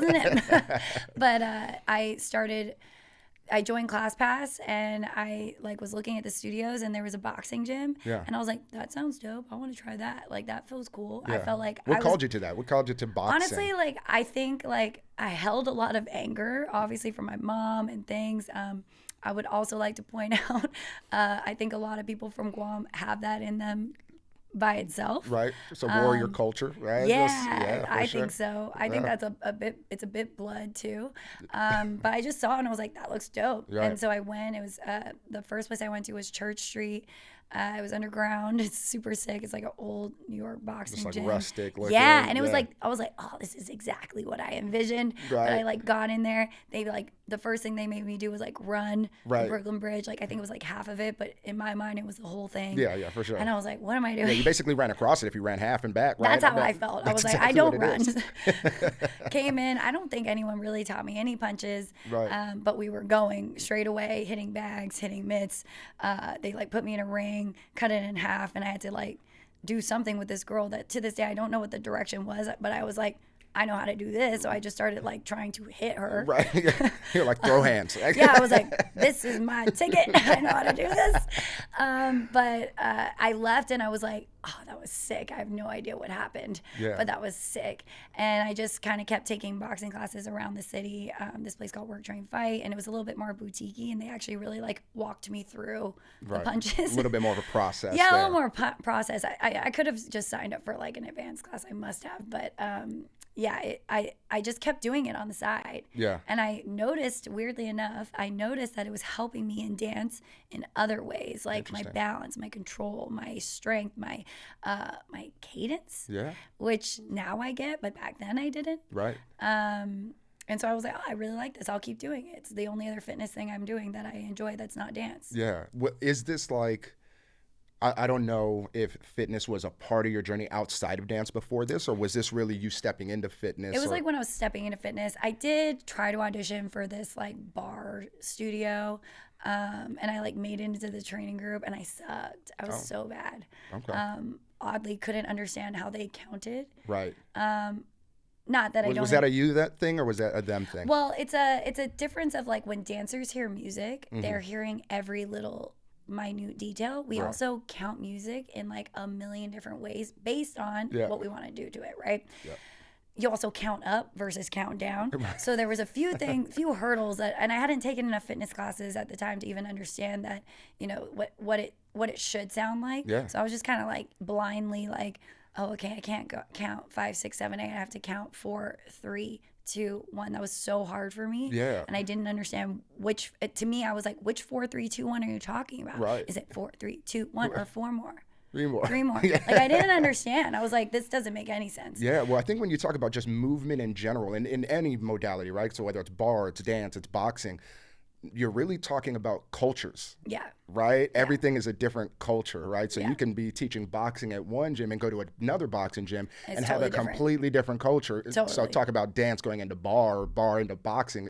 wasn't him. But I joined ClassPass, and I like was looking at the studios, and there was a boxing gym. Yeah. And I was like, that sounds dope. I want to try that. Like, that feels cool. Yeah. I felt like What called you to that? What called you to boxing? honestly, like, I think like I held a lot of anger, obviously, from my mom and things. I would also like to point out, I think a lot of people from Guam have that in them by itself. Right. It's a warrior culture, right? Yeah, for I sure. think so. I think Yeah. that's it's a bit blood too. But I just saw it and I was like, that looks dope. Right. And so I went. It was the first place I went to was Church Street. It was underground. It's super sick. It's like an old New York boxing Just like gym. rustic looking. Yeah, and it was Yeah. like, I was like, oh, this is exactly what I envisioned. But Right. I like got in there. They like the first thing they made me do was like run Right. the Brooklyn Bridge. Like I think it was like half of it, but in my mind it was the whole thing. Yeah, for sure. And I was like, what am I doing? Yeah, you basically ran across it if you ran half and back, right? That's how mean, I felt. I was that's like, I exactly don't what it run. is. Came in. I don't think anyone really taught me any punches. Right. But we were going straight away, hitting bags, hitting mitts. They like put me in a ring, cut it in half, and I had to like do something with this girl that to this day I don't know what the direction was, but I was like, I know how to do this. So I just started like trying to hit her. Right. You're like, throw hands. Yeah, I was like, this is my ticket. I know how to do this. But I left and I was like, oh, that was sick. I have no idea what happened. Yeah. But that was sick. And I just kind of kept taking boxing classes around the city. This place called Work Train Fight. And it was a little bit more boutique-y. And they actually really like walked me through the punches. A little bit more of a process. Yeah, there. a little more process. I could have just signed up for like an advanced class. I must have. But yeah, I just kept doing it on the side. Yeah. And I noticed, weirdly enough, that it was helping me in dance in other ways, like my balance, my control, my strength, my cadence. Yeah. Which now I get, but back then I didn't. Right. And so I was like, oh, I really like this. I'll keep doing it. It's the only other fitness thing I'm doing that I enjoy that's not dance. Yeah. Is this like, I don't know if fitness was a part of your journey outside of dance before this, or was this really you stepping into fitness? It was like when I was stepping into fitness. I did try to audition for this like bar studio, and I like made it into the training group, and I sucked. I was so bad. Okay. Oddly, couldn't understand how they counted. Right. Not that I don't. Was that a you that thing, or was that a them thing? Well, it's a difference of like when dancers hear music, they're hearing every little minute detail. We also count music in like a million different ways based on what we want to do to it, right? Yeah. You also count up versus count down. So there was a few hurdles that, and I hadn't taken enough fitness classes at the time to even understand that, you know, what it should sound like. Yeah. So I was just kind of like blindly like, oh, okay, I can't count 5, 6, 7, 8. I have to count 4, 3, 2, 1. That was so hard for me. Yeah. And I didn't understand to me, I was like, which 4, 3, 2, 1 are you talking about? Right. Is it 4, 3, 2, 1 or 4 more? 3 more. 3 more. Like I didn't understand. I was like, this doesn't make any sense. Yeah, well, I think when you talk about just movement in general, in any modality, right? So whether it's bar, it's dance, it's boxing, you're really talking about cultures. Yeah. Right? Yeah. Everything is a different culture, right? So Yeah. you can be teaching boxing at one gym and go to another boxing gym and have totally a different. completely different culture. Totally. So talk about dance going into bar or bar into boxing.